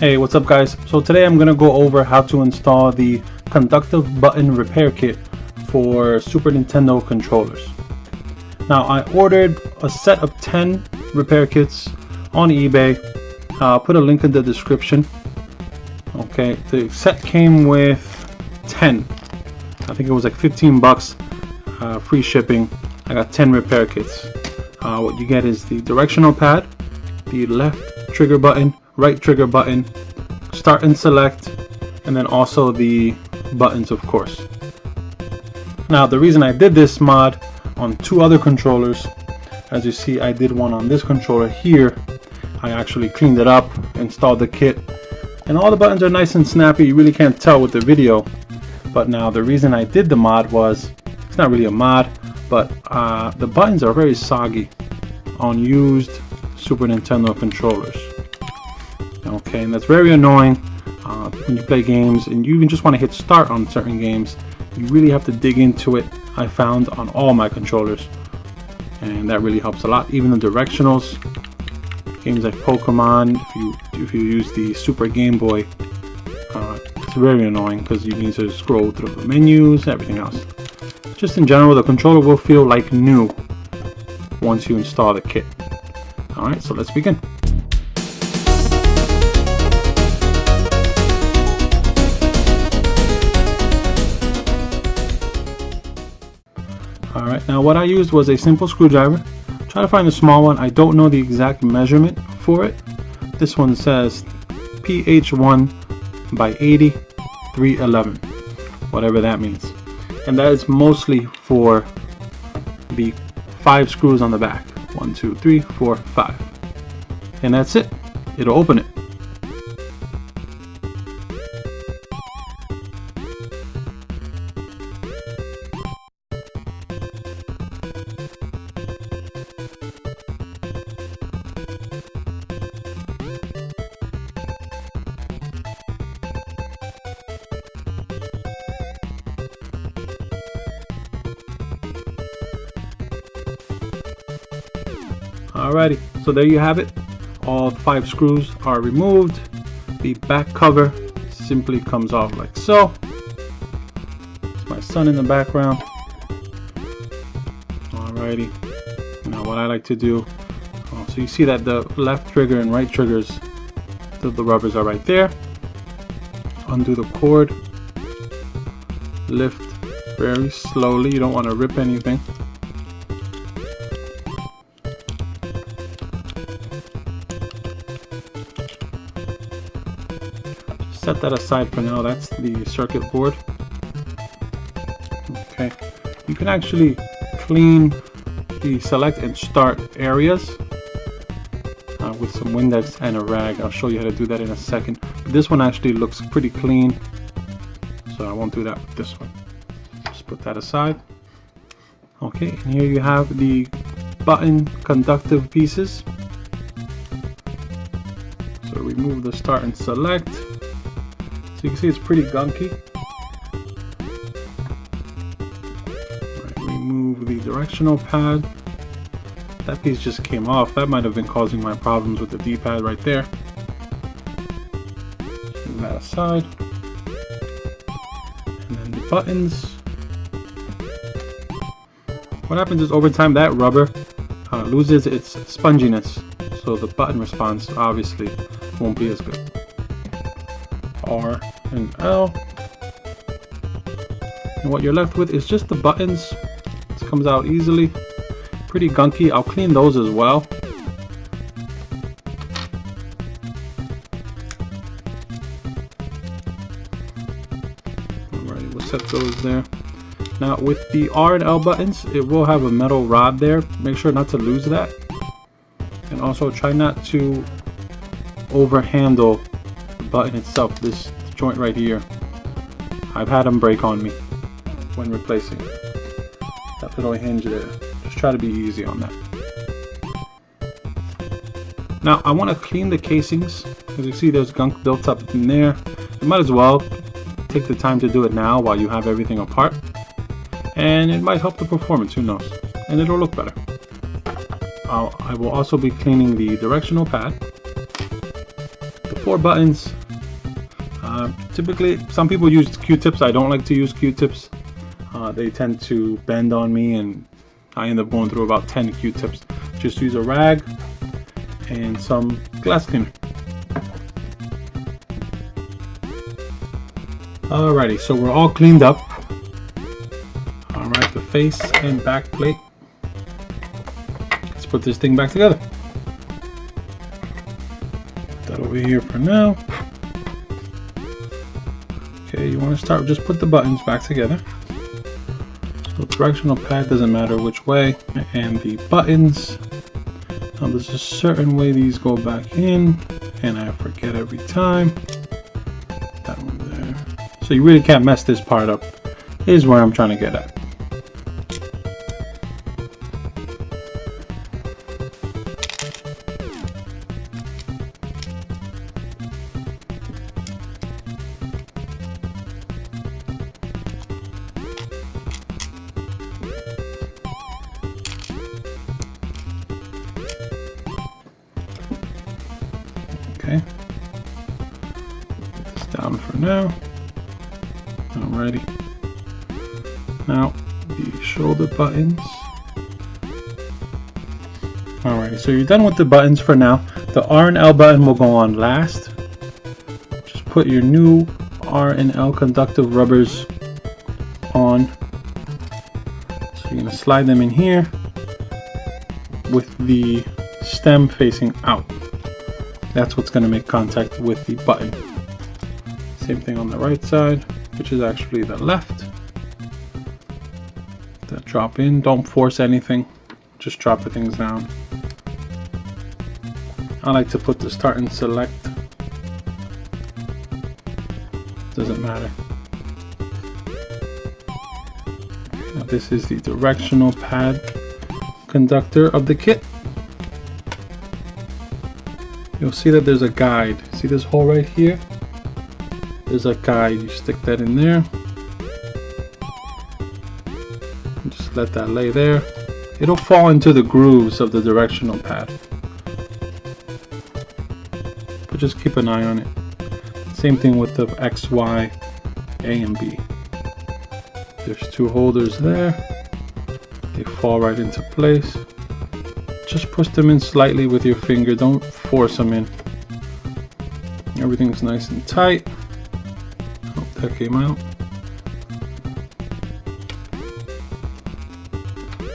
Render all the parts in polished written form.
Hey, what's up guys? So today I'm gonna go over how to install the conductive button repair kit for Super Nintendo controllers. Now I ordered a set of 10 repair kits on eBay. I'll put a link in the description. Okay, the set came with 10. I think it was like 15 bucks, free shipping. I got 10 repair kits. What you get is the directional pad, the left trigger button, right trigger button, start and select, and then also the buttons, of course. Now the reason I did this mod on 2 other controllers, as you see I did one on this controller here. I actually cleaned it up, installed the kit, and all the buttons are nice and snappy. You really can't tell with the video. But now the reason I did the mod was, it's not really a mod, but the buttons are very soggy on used Super Nintendo controllers. Okay, and that's very annoying when you play games and you even just want to hit start on certain games. You really have to dig into it. I found on all my controllers, and that really helps a lot. Even the directionals, games like Pokemon, if you use the Super Game Boy, it's very annoying because you need to scroll through the menus, everything else. Just in general, the controller will feel like new once you install the kit. Alright, so let's begin. Alright, now what I used was a simple screwdriver. Try to find a small one. I don't know the exact measurement for it. This one says PH1 by 80 311, whatever that means. And that is mostly for the 5 screws on the back. 1, 2, 3, 4, 5. And that's it. It'll open it. Alrighty, so there you have it. All 5 screws are removed. The back cover simply comes off like so. It's my son in the background. Alrighty, now what I like to do, so you see that the left trigger and right triggers, the rubbers are right there. Undo the cord, lift very slowly, you don't want to rip anything. Set that aside for now. That's the circuit board. Okay, you can actually clean the select and start areas with some Windex and a rag. I'll show you how to do that in a second. But this one actually looks pretty clean, so I won't do that with this one. Just put that aside. Okay, and here you have the button conductive pieces. So remove the start and select. So you can see it's pretty gunky. Right, remove the directional pad. That piece just came off. That might have been causing my problems with the D-pad right there. Move that aside. And then the buttons. What happens is over time that rubber loses its sponginess. So the button response obviously won't be as good. R and L, and what you're left with is just the buttons. This comes out easily, pretty gunky. I'll clean those as well. Alright, we'll set those there. Now with the R and L buttons, it will have a metal rod there. Make sure not to lose that, and also try not to overhandle button itself. This joint right here, I've had them break on me when replacing it. That little hinge there, just try to be easy on that. Now I want to clean the casings. As you see, there's gunk built up in there. You might as well take the time to do it now while you have everything apart, and it might help the performance, who knows, and it'll look better. I will also be cleaning the directional pad, the 4 buttons. Typically, some people use Q-tips. I don't like to use Q-tips. They tend to bend on me, and I end up going through about 10 Q-tips. Just use a rag and some glass cleaner. Alrighty, so we're all cleaned up. Alright, the face and back plate. Let's put this thing back together. Put that over here for now. Okay, you want to start, just put the buttons back together. So directional pad doesn't matter which way, and the buttons. Now there's a certain way these go back in, and I forget every time. That one there. So you really can't mess this part up. Here's where I'm trying to get at. Okay, put this down for now. Alrighty. Now the shoulder buttons. Alrighty, so you're done with the buttons for now. The R and L button will go on last. Just put your new R and L conductive rubbers on. So you're gonna slide them in here with the stem facing out. That's what's going to make contact with the button. Same thing on the right side, which is actually the left. That drop in. Don't force anything. Just drop the things down. I like to put the start and select. Doesn't matter. Now this is the directional pad conductor of the kit. You'll see that there's a guide. See this hole right here? There's a guide. You stick that in there. Just let that lay there. It'll fall into the grooves of the directional pad. But just keep an eye on it. Same thing with the X, Y, A, and B. There's 2 holders there. They fall right into place. Just push them in slightly with your finger. Don't force them in. Everything's nice and tight. Oh, that came out.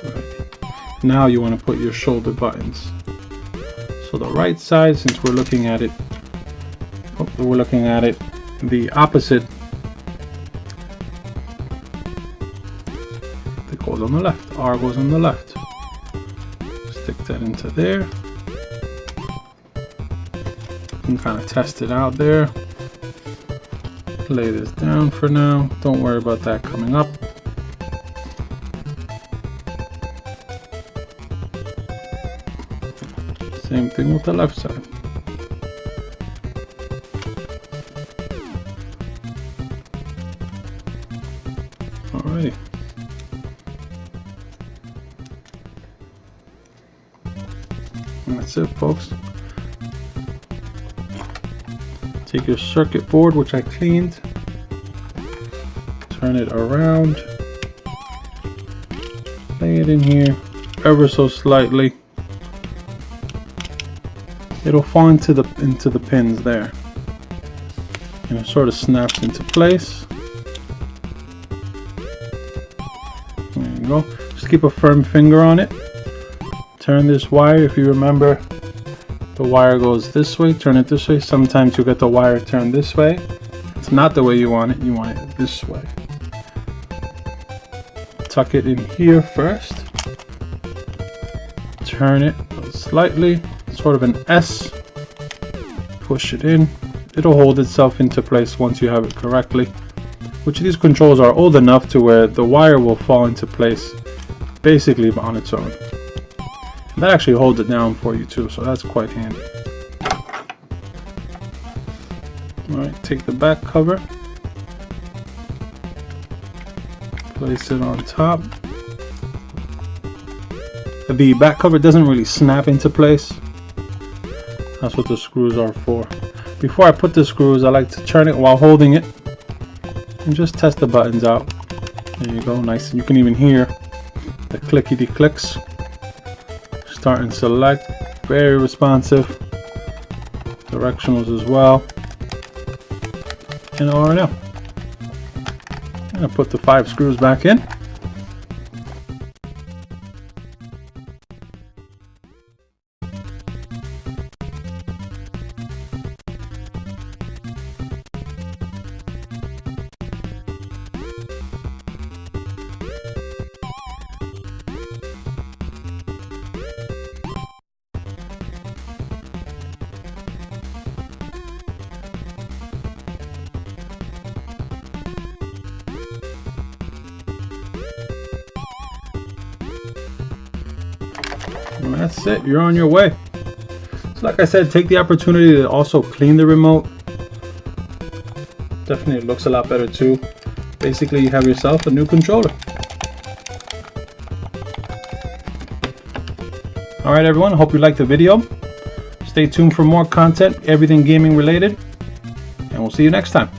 Right. Now you want to put your shoulder buttons. So the right side, since we're looking at it, the opposite. It goes on the left. R goes on the left. Stick that into there. You can kind of test it out there. Lay this down for now. Don't worry about that coming up. Same thing with the left side. Alrighty. And that's it, folks. Take your circuit board, which I cleaned, turn it around, lay it in here ever so slightly. It'll fall into the pins there, and it sort of snaps into place. There you go. Just keep a firm finger on it. Turn this wire. If you remember, the wire goes this way. Turn it this way. Sometimes you get the wire turned this way. It's not the way you want it. You want it this way. Tuck it in here first. Turn it slightly, sort of an S. Push it in. It'll hold itself into place once you have it correctly. Which these controls are old enough to where the wire will fall into place basically on its own. That actually holds it down for you too, so that's quite handy. Alright, take the back cover, place it on top. The back cover doesn't really snap into place. That's what the screws are for. Before I put the screws, I like to turn it while holding it and just test the buttons out. There you go, nice. You can even hear the clickety clicks. Start and select, very responsive. Directionals as well. And R&L. I'm going to put the 5 screws back in. And that's it, you're on your way. So like I said, take the opportunity to also clean the remote. Definitely looks a lot better too. Basically, you have yourself a new controller. Alright everyone, hope you liked the video. Stay tuned for more content, everything gaming related, and we'll see you next time.